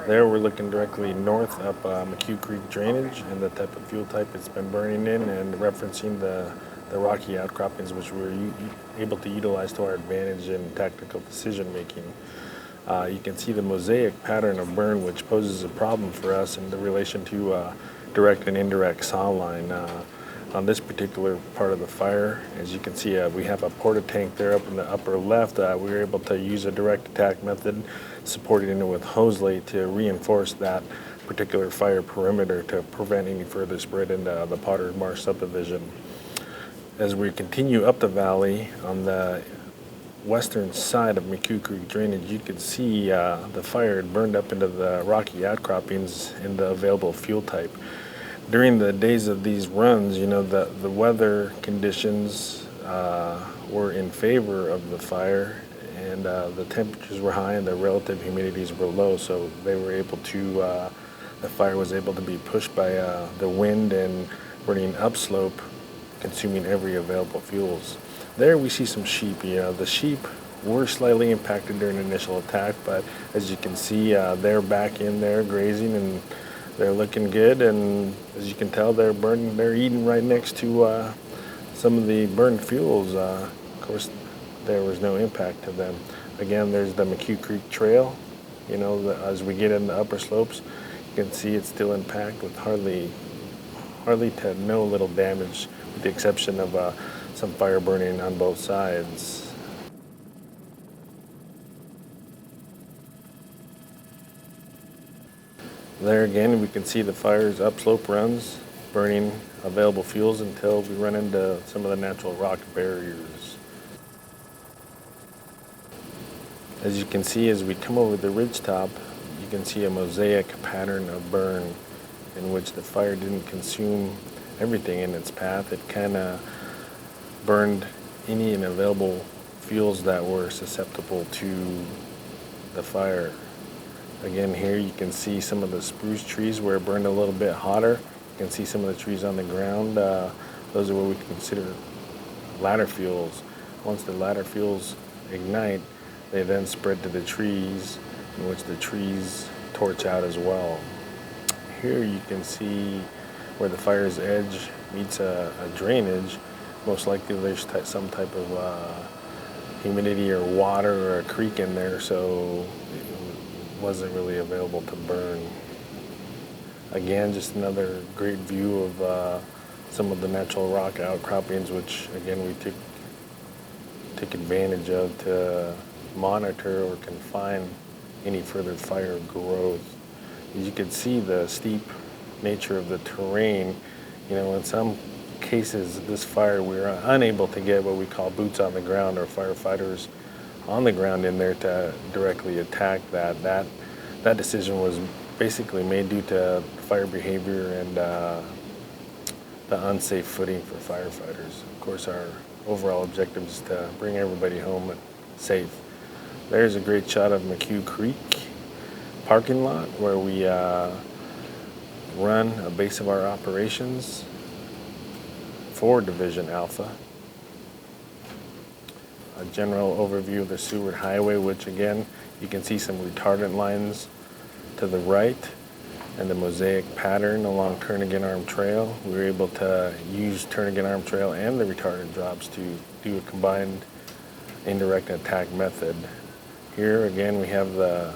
There we're looking directly north up McHugh Creek drainage and the type of fuel type it's been burning in, and referencing the rocky outcroppings which we're able to utilize to our advantage in tactical decision making. You can see the mosaic pattern of burn, which poses a problem for us in the relation to direct and indirect saw line. On this particular part of the fire, as you can see, we have a porta tank there up in the upper left. We were able to use a direct attack method, supporting it with hose lay to reinforce that particular fire perimeter to prevent any further spread into the Potter's Marsh subdivision. As we continue up the valley on the western side of McHugh Creek drainage, you can see the fire had burned up into the rocky outcroppings in the available fuel type. During the days of these runs, the weather conditions were in favor of the fire, and the temperatures were high and the relative humidities were low, so they were able to, the fire was able to be pushed by the wind and burning upslope, consuming every available fuels. There we see some sheep. The sheep were slightly impacted during the initial attack, but as you can see, they're back in there grazing and they're looking good, and as you can tell, they're eating right next to some of the burned fuels. Of course, there was no impact to them. Again, there's the McHugh Creek Trail. As we get in the upper slopes, you can see it's still intact with hardly to no little damage, with the exception of some fire burning on both sides. There again, we can see the fire's upslope runs, burning available fuels until we run into some of the natural rock barriers. As you can see, as we come over the ridgetop, you can see a mosaic pattern of burn in which the fire didn't consume everything in its path. It kind of burned any and available fuels that were susceptible to the fire. Again, here you can see some of the spruce trees where it burned a little bit hotter. You can see some of the trees on the ground. Those are what we consider ladder fuels. Once the ladder fuels ignite, they then spread to the trees, in which the trees torch out as well. Here you can see where the fire's edge meets a drainage. Most likely there's some type of humidity or water or a creek in there, so wasn't really available to burn. Again, just another great view of some of the natural rock outcroppings, which again we took advantage of to monitor or confine any further fire growth. As you can see, the steep nature of the terrain, in some cases this fire we were unable to get what we call boots on the ground or firefighters on the ground in there to directly attack that. That decision was basically made due to fire behavior and the unsafe footing for firefighters. Of course, our overall objective is to bring everybody home safe. There's a great shot of McHugh Creek parking lot where we run a base of our operations for Division Alpha. A general overview of the Seward Highway, which again, you can see some retardant lines to the right and the mosaic pattern along Turnagain Arm Trail. We were able to use Turnagain Arm Trail and the retardant drops to do a combined indirect attack method. Here again, we have the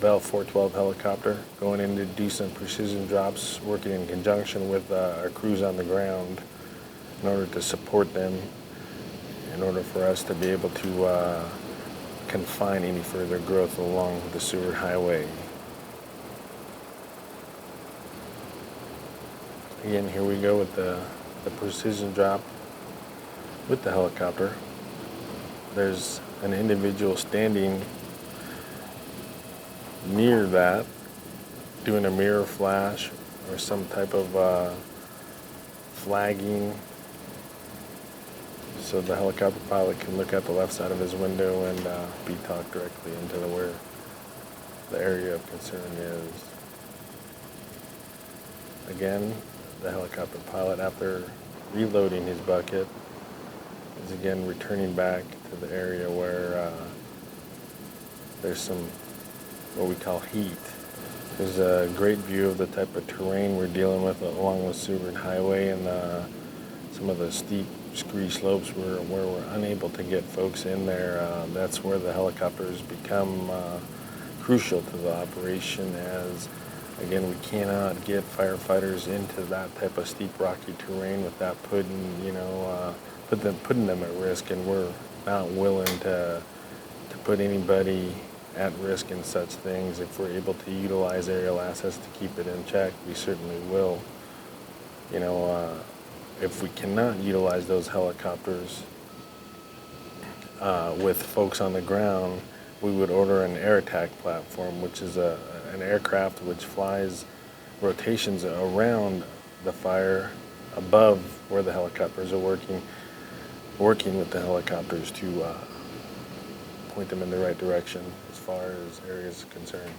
Bell 412 helicopter going in to do some precision drops, working in conjunction with our crews on the ground in order to support them, in order for us to be able to confine any further growth along the Seward Highway. Again, here we go with the precision drop with the helicopter. There's an individual standing near that, doing a mirror flash or some type of flagging, so the helicopter pilot can look out the left side of his window and be talked directly into where the area of concern is. Again, the helicopter pilot, after reloading his bucket, is again returning back to the area where there's some what we call heat. There's a great view of the type of terrain we're dealing with along the Seward Highway and some of the steep, scree slopes where we're unable to get folks in there. That's where the helicopters become crucial to the operation, as again, we cannot get firefighters into that type of steep, rocky terrain without putting them at risk, and we're not willing to put anybody at risk in such things. If we're able to utilize aerial assets to keep it in check, we certainly will. If we cannot utilize those helicopters with folks on the ground, we would order an air attack platform, which is an aircraft which flies rotations around the fire above where the helicopters are working with the helicopters to point them in the right direction as far as areas concerned.